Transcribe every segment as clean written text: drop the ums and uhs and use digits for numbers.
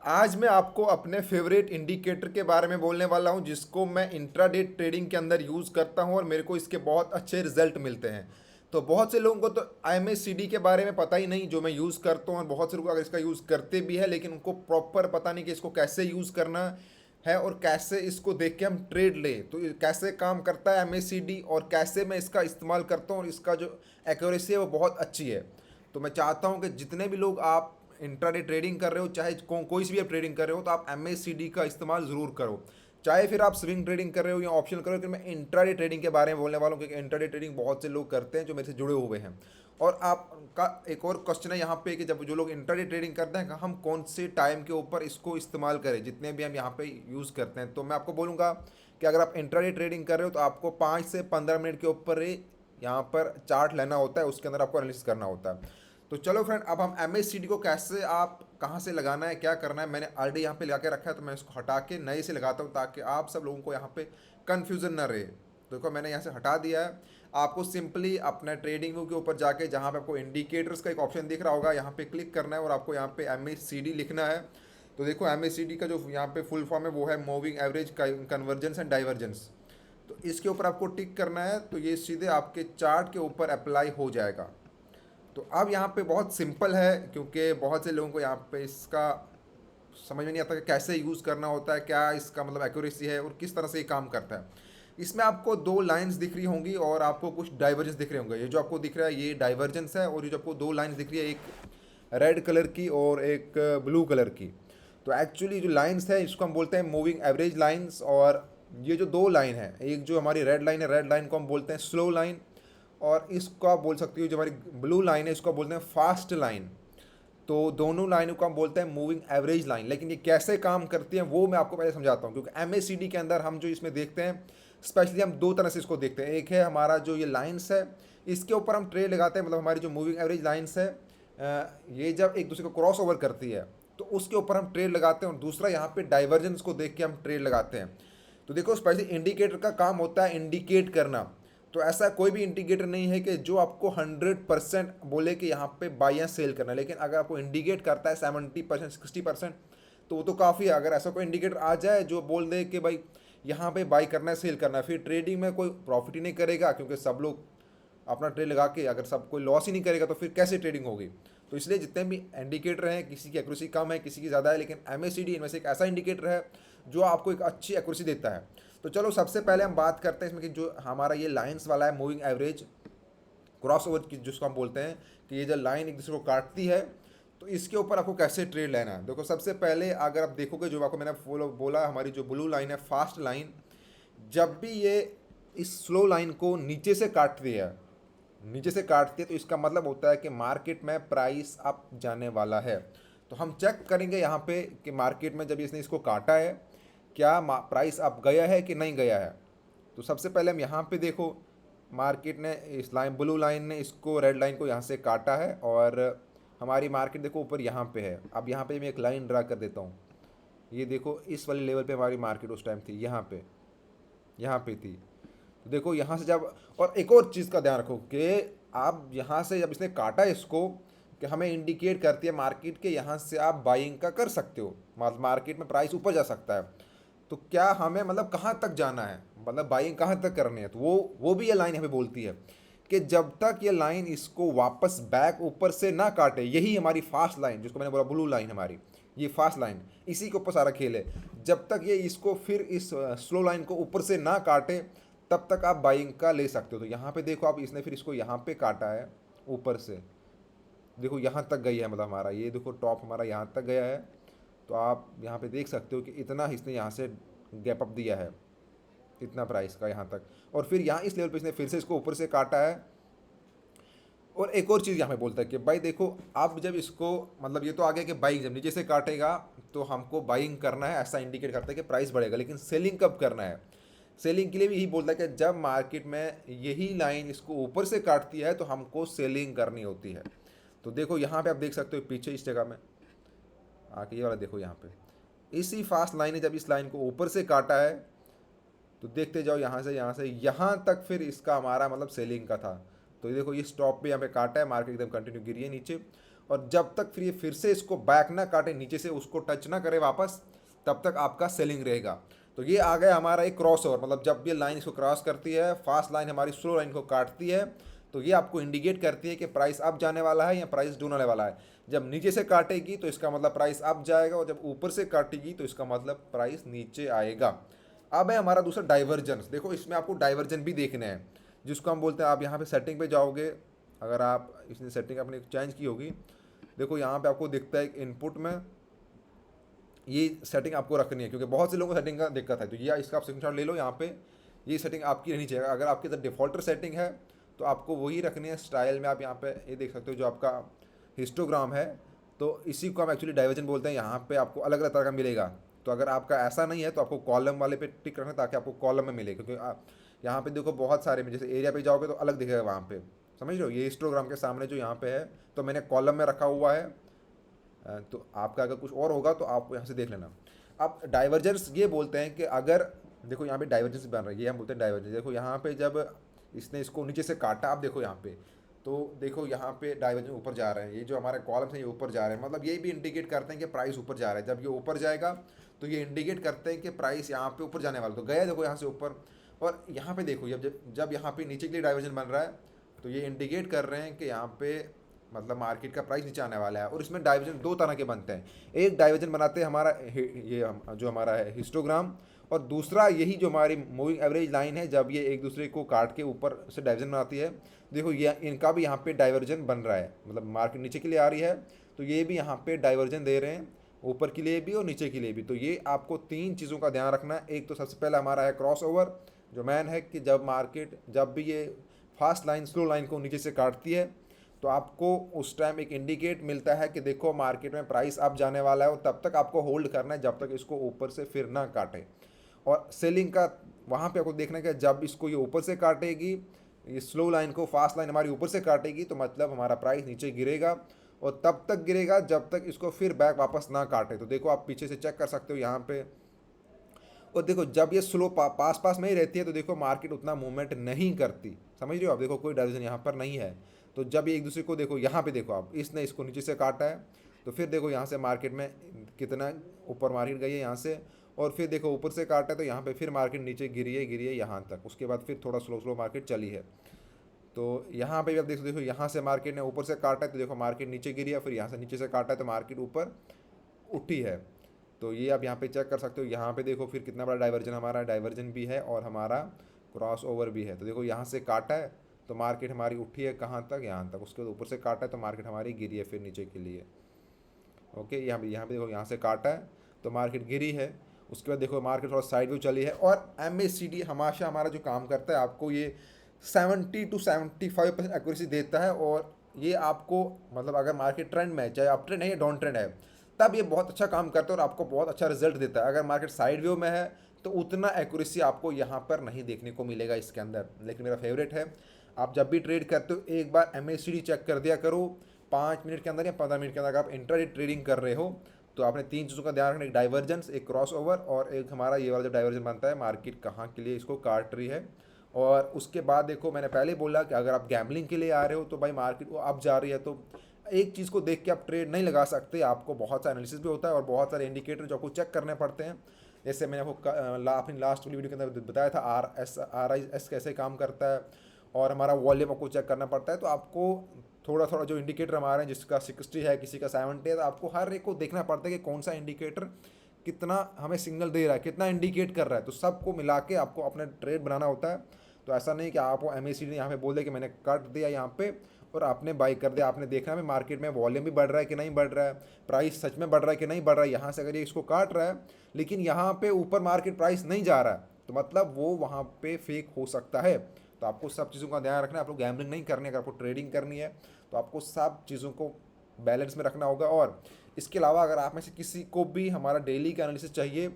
आज मैं आपको अपने फेवरेट इंडिकेटर के बारे में बोलने वाला हूं जिसको मैं इंट्राडे ट्रेडिंग के अंदर यूज़ करता हूं और मेरे को इसके बहुत अच्छे रिजल्ट मिलते हैं। तो बहुत से लोगों को तो एमएसीडी के बारे में पता ही नहीं जो मैं यूज़ करता हूं, और बहुत से लोग अगर इसका यूज़ करते भी है लेकिन उनको प्रॉपर पता नहीं कि इसको कैसे यूज़ करना है और कैसे इसको देख के हम ट्रेड लें। तो ये कैसे काम करता है एमएसीडी और कैसे मैं इसका इस्तेमाल करता हूँ और इसका जो एक्यूरेसी है वो बहुत अच्छी है। तो मैं चाहता हूँ कि जितने भी लोग आप इंट्राडे ट्रेडिंग कर रहे हो, चाहे कोई सी भी आप ट्रेडिंग कर रहे हो, तो आप एम का इस्तेमाल ज़रूर करो। चाहे फिर आप स्विंग ट्रेडिंग कर रहे हो या ऑप्शन कर रहे हो, कि मैं इंट्राडे ट्रेडिंग के बारे में बोलने वाला हूँ क्योंकि इंट्राडे ट्रेडिंग बहुत से लोग करते हैं जो मेरे से जुड़े हुए हैं। और आपका एक और क्वेश्चन है यहाँ पे कि जब जो लोग इंट्राडे ट्रेडिंग करते हैं हम कौन से टाइम के ऊपर इसको इस्तेमाल करें, जितने भी हम यहाँ पे यूज़ करते हैं। तो मैं आपको बोलूँगा कि अगर आप इंट्राडे ट्रेडिंग कर रहे हो तो आपको 5 से 15 मिनट के ऊपर यहाँ पर चार्ट लेना होता है, उसके अंदर आपको एनालिसिस करना होता है। तो चलो फ्रेंड, अब हम एम को कैसे, आप कहाँ से लगाना है, क्या करना है, मैंने ऑलरेडी यहाँ पे लगा के रखा है, तो मैं इसको हटा के नए से लगाता हूँ ताकि आप सब लोगों को यहाँ पे कन्फ्यूज़न ना रहे। तो देखो मैंने यहाँ से हटा दिया है। आपको सिंपली अपना ट्रेडिंग व्यू के ऊपर जाके जहाँ पे आपको इंडिकेटर्स का एक ऑप्शन दिख रहा होगा, यहाँ पे क्लिक करना है और आपको यहाँ पे एम लिखना है। तो देखो एम का जो यहाँ पे फुल फॉर्म है वो है moving average convergence and divergence. तो इसके ऊपर आपको टिक करना है, तो ये सीधे आपके चार्ट के ऊपर अप्लाई हो जाएगा। तो अब यहाँ पे बहुत सिंपल है क्योंकि बहुत से लोगों को यहाँ पे इसका समझ में नहीं आता कि कैसे यूज़ करना होता है, क्या इसका मतलब एक्यूरेसी है और किस तरह से ये काम करता है। इसमें आपको दो लाइंस दिख रही होंगी और आपको कुछ डाइवर्जेंस दिख रहे होंगे। ये जो आपको दिख रहा है ये डाइवर्जेंस है, और ये जो आपको दो लाइंस दिख रही है, एक रेड कलर की और एक ब्लू कलर की। तो एक्चुअली जो लाइंस है इसको हम बोलते हैं मूविंग एवरेज लाइंस, और ये जो दो लाइन है, एक जो हमारी रेड लाइन है, रेड लाइन को हम बोलते हैं स्लो लाइन, और इसको आप बोल सकती हो जो हमारी ब्लू लाइन है इसको बोलते हैं फास्ट लाइन। तो दोनों लाइनों को हम बोलते हैं मूविंग एवरेज लाइन। लेकिन ये कैसे काम करती हैं वो मैं आपको पहले समझाता हूँ, क्योंकि एम के अंदर हम जो इसमें देखते हैं, स्पेशली हम दो तरह से इसको देखते हैं। एक है हमारा जो ये लाइन्स है, इसके ऊपर हम ट्रेड लगाते हैं, मतलब हमारी जो मूविंग एवरेज लाइन्स है ये जब एक दूसरे को क्रॉस ओवर करती है तो उसके ऊपर हम ट्रेड लगाते हैं, और दूसरा यहाँ पे डाइवर्जेंस को देख के हम ट्रेड लगाते हैं। तो देखो स्पेशली इंडिकेटर का काम होता है इंडिकेट करना। तो ऐसा कोई भी इंडिकेटर नहीं है कि जो आपको 100% बोले कि यहाँ पे बाई या सेल करना है, लेकिन अगर आपको इंडिकेट करता है 70% 60%, तो वो तो काफ़ी है। अगर ऐसा कोई इंडिकेटर आ जाए जो बोल दे कि भाई यहाँ पे बाई करना है, सेल करना है, फिर ट्रेडिंग में कोई प्रॉफिट ही नहीं करेगा, क्योंकि सब लोग अपना ट्रेड लगा के अगर सब कोई लॉस ही नहीं करेगा तो फिर कैसे ट्रेडिंग होगी। तो इसलिए जितने भी इंडिकेटर हैं, किसी की एक्यूरेसी कम है, किसी की ज़्यादा है, लेकिन एम इनमें से एक ऐसा इंडिकेटर है जो आपको एक अच्छी एक्यूरेसी देता है। तो चलो सबसे पहले हम बात करते हैं इसमें कि जो हमारा ये लाइंस वाला है मूविंग एवरेज क्रॉस ओवर की, जिसको हम बोलते हैं कि ये जो लाइन एक दूसरे को काटती है, तो इसके ऊपर आपको कैसे ट्रेड लेना है। देखो सबसे पहले अगर आप देखोगे, जो आपको मैंने बोला हमारी जो ब्लू लाइन है फास्ट लाइन, जब भी ये इस स्लो लाइन को नीचे से काटती है तो इसका मतलब होता है कि मार्केट में प्राइस अप जाने वाला है। तो हम चेक करेंगे यहाँ पे कि मार्केट में जब इसने इसको काटा है क्या प्राइस अप गया है कि नहीं गया है। तो सबसे पहले हम यहाँ पे देखो, मार्केट ने इस लाइन ब्लू लाइन ने इसको रेड लाइन को यहाँ से काटा है, और हमारी मार्केट देखो ऊपर यहाँ पे है। अब यहाँ पे मैं एक लाइन ड्रा कर देता हूँ। ये देखो इस वाले लेवल पे हमारी मार्केट उस टाइम थी, यहाँ पे थी। तो देखो यहाँ से जब, और एक और चीज़ का ध्यान रखो कि आप यहाँ से जब इसने काटा इसको, कि हमें इंडिकेट करती है मार्केट के यहाँ से आप बाइंग का कर सकते हो, मार्केट में प्राइस ऊपर जा सकता है। तो क्या हमें मतलब कहाँ तक जाना है, मतलब बाइंग कहाँ तक करनी है, तो वो भी ये लाइन हमें बोलती है कि जब तक ये लाइन इसको वापस बैक ऊपर से ना काटे, यही हमारी फास्ट लाइन जिसको मैंने बोला ब्लू लाइन हमारी, ये फास्ट लाइन, इसी के ऊपर सारा खेल है। जब तक ये इसको फिर इस स्लो लाइन को ऊपर से ना काटे तब तक आप बाइंग का ले सकते हो। तो यहाँ पे देखो आप, इसने फिर इसको यहाँ पे काटा है ऊपर से, देखो यहाँ तक गई है, मतलब हमारा ये देखो टॉप हमारा यहाँ तक गया है। तो आप यहाँ पे देख सकते हो कि इतना इसने यहाँ से गैप अप दिया है, इतना प्राइस का यहाँ तक, और फिर यहाँ इस लेवल पे इसने फिर से इसको ऊपर से काटा है। और एक और चीज़ यहाँ पे बोलता है कि भाई देखो, अब जब इसको मतलब ये तो आ गया कि बाइंग जब नीचे से काटेगा तो हमको बाइंग करना है, ऐसा इंडिकेट करता है कि प्राइस बढ़ेगा। लेकिन सेलिंग कब करना है, सेलिंग के लिए भी यही बोलता है कि जब मार्केट में यही लाइन इसको ऊपर से काटती है तो हमको सेलिंग करनी होती है। तो देखो यहाँ पे आप देख सकते हो पीछे इस जगह में आके, ये वाला देखो यहाँ पे इसी फास्ट लाइन ने जब इस लाइन को ऊपर से काटा है, तो देखते जाओ यहाँ से यहाँ तक, फिर इसका हमारा मतलब सेलिंग का था। तो ये देखो ये स्टॉप पे यहाँ पे काटा है, मार्केट एकदम कंटिन्यू गिरी है नीचे, और जब तक फिर से इसको बैक ना काटे, नीचे से उसको टच ना करे वापस, तब तक आपका सेलिंग रहेगा। तो ये आ गया हमारा एक क्रॉस ओवर, मतलब जब ये लाइन इसको क्रॉस करती है, फास्ट लाइन हमारी स्लो लाइन को काटती है, तो ये आपको इंडिकेट करती है कि प्राइस अप जाने वाला है या प्राइस डाउन आने वाला है। जब नीचे से काटेगी तो इसका मतलब प्राइस अप जाएगा, और जब ऊपर से काटेगी तो इसका मतलब प्राइस नीचे आएगा। अब है हमारा दूसरा डाइवर्जेंस। देखो इसमें आपको डाइवर्जन भी देखने हैं, जिसको हम बोलते हैं, आप यहाँ पे सेटिंग पे जाओगे, अगर आप इसने सेटिंग अपनी चेंज की होगी, देखो यहाँ पे आपको दिखता है इनपुट में ये सेटिंग आपको रखनी है, क्योंकि बहुत से लोगों को सेटिंग का दिक्कत है। तो ये इसका आप स्क्रीनशॉट ले लो, यहाँ पे ये सेटिंग आपकी रहनी चाहिए। अगर आपकी डिफ़ॉल्टर सेटिंग है तो आपको वही रखनी है। स्टाइल में आप यहाँ पे ये देख सकते हो, जो आपका हिस्टोग्राम है, तो इसी को हम एक्चुअली डाइवर्जन बोलते हैं। यहाँ पे आपको अलग अलग तरह का मिलेगा। तो अगर आपका ऐसा नहीं है तो आपको कॉलम वाले पे टिक रखना है, ताकि आपको कॉलम में मिले, क्योंकि आप यहाँ पे देखो बहुत सारे में, जैसे एरिया पे जाओगे तो अलग दिखेगा वहाँ पे, समझ रहे हो। ये हिस्टोग्राम के सामने जो यहाँ पे है, तो मैंने कॉलम में रखा हुआ है। तो आपका अगर कुछ और होगा तो आप यहाँ से देख लेना। अब डाइवर्जेंस ये बोलते हैं कि अगर देखो यहाँ पे डाइवर्जेंस बन रही है, ये हम बोलते हैं डाइवर्जेंस। देखो यहाँ पे जब इसने इसको नीचे से काटा, आप देखो यहाँ पे, तो देखो यहाँ पे डाइवर्जेंस ऊपर जा रहे हैं। ये जो हमारे कॉलम्स हैं ये ऊपर जा रहे हैं, मतलब ये भी इंडिकेट करते हैं कि प्राइस ऊपर जा रहा है। जब ये ऊपर जाएगा तो ये इंडिकेट करते हैं कि प्राइस यहाँ पे ऊपर जाने वाला। तो गया देखो यहाँ से ऊपर, और यहाँ पे देखो जब यहाँ पे नीचे के लिए डाइवर्जन बन रहा है, तो ये इंडिकेट कर रहे हैं कि यहाँ पे मतलब मार्केट का प्राइस नीचे आने वाला है। और इसमें डाइवर्जन दो तरह के बनते हैं। एक डाइवर्जन बनाते हैं हमारा जो हमारा है हिस्टोग्राम, और दूसरा यही जो हमारी मूविंग एवरेज लाइन है, जब ये एक दूसरे को काट के ऊपर से डाइवर्जन बनाती है। देखो ये इनका भी यहाँ पे डाइवर्जन बन रहा है, मतलब मार्केट नीचे के लिए आ रही है, तो ये भी यहाँ पे डाइवर्जन दे रहे हैं, ऊपर के लिए भी और नीचे के लिए भी। तो ये आपको तीन चीज़ों का ध्यान रखना है। एक तो सबसे पहले हमारा है क्रॉस ओवर, जो मैन है कि जब मार्केट जब भी ये फास्ट लाइन स्लो लाइन को नीचे से काटती है, तो आपको उस टाइम एक इंडिकेट मिलता है कि देखो मार्केट में प्राइस अप जाने वाला है, और तब तक आपको होल्ड करना है जब तक इसको ऊपर से फिर ना काटे। और सेलिंग का वहाँ पे आपको देखना है कि जब इसको ये ऊपर से काटेगी, ये स्लो लाइन को फास्ट लाइन हमारी ऊपर से काटेगी, तो मतलब हमारा प्राइस नीचे गिरेगा, और तब तक गिरेगा जब तक इसको फिर बैक वापस ना काटे। तो देखो आप पीछे से चेक कर सकते हो यहाँ पे, और देखो जब ये स्लो पास में ही रहती है, तो देखो मार्केट उतना मूवमेंट नहीं करती, समझ रहे हो आप। देखो कोई डायरेक्शन यहाँ पर नहीं है। तो जब ये एक दूसरे को देखो, यहाँ पे देखो आप, इसने इसको नीचे से काटा है, तो फिर देखो यहाँ से मार्केट में कितना ऊपर मार्केट गई है यहाँ से, और फिर देखो ऊपर से काटा है, तो यहाँ पे फिर मार्केट नीचे गिरी है यहाँ तक। उसके बाद फिर थोड़ा स्लो मार्केट चली है। तो यहाँ पे भी आप देखो यहाँ से मार्केट ने ऊपर से काटा है, तो देखो मार्केट नीचे गिरी है, फिर यहाँ से नीचे से काटा है तो मार्केट ऊपर उठी है। तो ये आप यहाँ पे चेक कर सकते हो। यहाँ पे देखो फिर कितना बड़ा डाइवर्जन, हमारा डाइवर्जन भी है और हमारा क्रॉस ओवर भी है। तो देखो यहाँ से काटा है तो मार्केट हमारी उठी है कहाँ तक, यहाँ तक। उसके बाद ऊपर से काटा है तो मार्केट हमारी गिरी है फिर नीचे के लिए। ओके, यहाँ पे देखो यहाँ से काटा है तो मार्केट गिरी है। उसके बाद देखो मार्केट थोड़ा साइड व्यू चली है। और MACD हमेशा हमारा जो काम करता है, आपको ये 70 to 75% एक्यूरेसी देता है। और ये आपको मतलब अगर मार्केट ट्रेंड में है, चाहे अप ट्रेंड है या डाउन ट्रेंड है, तब ये बहुत अच्छा काम करता है और आपको बहुत अच्छा रिजल्ट देता है। अगर मार्केट साइड व्यू में है तो उतना एक्यूरेसी आपको यहाँ पर नहीं देखने को मिलेगा इसके अंदर। लेकिन मेरा फेवरेट है, आप जब भी ट्रेड करते हो एक बार MACD चेक कर दिया करो 5 मिनट के अंदर या 15 मिनट के अंदर। अगर आप इंट्राडे ट्रेडिंग कर रहे हो तो आपने तीन चीज़ों का ध्यान रखना, एक डाइवर्जेंस, एक क्रॉस ओवर, और एक हमारा ये वाला जो डाइवर्जन बनता है मार्केट कहाँ के लिए इसको काट रही है। और उसके बाद देखो मैंने पहले बोला कि अगर आप गैम्बलिंग के लिए आ रहे हो तो भाई मार्केट वो अप जा रही है, तो एक चीज़ को देख के आप ट्रेड नहीं लगा सकते। आपको बहुत सारा एनालिसिस भी होता है और बहुत सारे इंडिकेटर जो आपको चेक करने पड़ते हैं। जैसे मैंने आपको अपनी लास्ट वाली वीडियो के अंदर बताया था RSI कैसे काम करता है, और हमारा वॉल्यूम आपको चेक करना पड़ता है। तो आपको थोड़ा थोड़ा जो इंडिकेटर हमारे हैं, जिसका 60 है, किसी का 70 है, तो आपको हर एक को देखना पड़ता है कि कौन सा इंडिकेटर कितना हमें सिग्नल दे रहा है, कितना इंडिकेट कर रहा है। तो सबको मिला के आपको अपना ट्रेड बनाना होता है। तो ऐसा नहीं कि आप MACD यहाँ पे बोल दे कि मैंने काट दिया यहाँ पे और आपने बाई कर दिया। आपने देखना है मार्केट में वॉल्यूम भी बढ़ रहा है कि नहीं बढ़ रहा है, प्राइस सच में बढ़ रहा है कि नहीं बढ़ रहा है। यहाँ से अगर ये इसको काट रहा है लेकिन यहाँ पे ऊपर मार्केट प्राइस नहीं जा रहा है, तो मतलब वो वहाँ पे फेक हो सकता है। तो आपको सब चीज़ों का ध्यान रखना है। आप लोग गैम्बलिंग नहीं करनी है, अगर आपको ट्रेडिंग करनी है तो आपको सब चीज़ों को बैलेंस में रखना होगा। और इसके अलावा अगर आप में से किसी को भी हमारा डेली का एनालिसिस चाहिए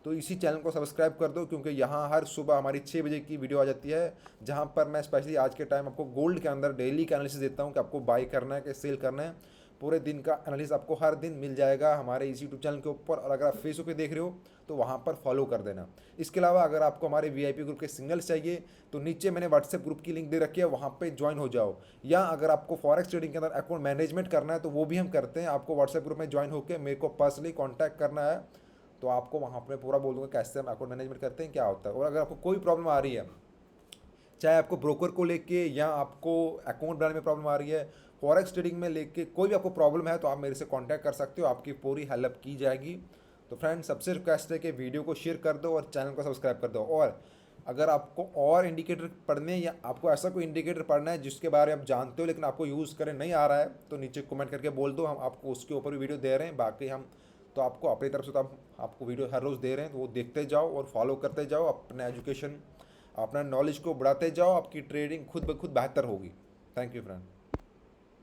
तो इसी चैनल को सब्सक्राइब कर दो, क्योंकि यहाँ हर सुबह हमारी 6 बजे की वीडियो आ जाती है, जहाँ पर मैं स्पेशली आज के टाइम आपको गोल्ड के अंदर डेली का एनालिसिस देता हूँ कि आपको बाई करना है कि सेल करना है। पूरे दिन का एनालिसिस आपको हर दिन मिल जाएगा हमारे इसी यूट्यूब चैनल के ऊपर। और अगर आप फेसबुक पे देख रहे हो तो वहाँ पर फॉलो कर देना। इसके अलावा अगर आपको हमारे वीआईपी ग्रुप के सिग्नल्स चाहिए तो नीचे मैंने व्हाट्सएप ग्रुप की लिंक दे रखी है, वहाँ पे ज्वाइन हो जाओ। या अगर आपको फॉरेक्स ट्रेडिंग के अंदर अकाउंट मैनेजमेंट करना है तो वो भी हम करते हैं। आपको व्हाट्सएप ग्रुप में ज्वाइन होकर मेरे को पर्सनली कॉन्टैक्ट करना है, तो आपको वहाँ पर पूरा बोल दूँगा कैसे हम अकाउंट मैनेजमेंट करते हैं, क्या होता है। और अगर आपको कोई प्रॉब्लम आ रही है, चाहे आपको ब्रोकर को लेके या आपको अकाउंट बनाने में प्रॉब्लम आ रही है, फॉरेक्स ट्रेडिंग में लेके कोई भी आपको प्रॉब्लम है, तो आप मेरे से कांटेक्ट कर सकते हो, आपकी पूरी हेल्प की जाएगी। तो फ्रेंड्स, सबसे रिक्वेस्ट है कि वीडियो को शेयर कर दो और चैनल को सब्सक्राइब कर दो। और अगर आपको और इंडिकेटर पढ़ने या आपको ऐसा कोई इंडिकेटर पढ़ना है जिसके बारे में आप जानते हो लेकिन आपको यूज़ करें नहीं आ रहा है, तो नीचे कमेंट करके बोल दो, हम आपको उसके ऊपर भी वीडियो दे रहे हैं। बाकी हम तो आपको अपनी तरफ से तो हम आपको वीडियो हर रोज़ दे रहे हैं, तो वो देखते जाओ और फॉलो करते जाओ, अपना एजुकेशन, अपना नॉलेज को बढ़ाते जाओ, आपकी ट्रेडिंग खुद ब खुद बेहतर होगी। Thank you friend.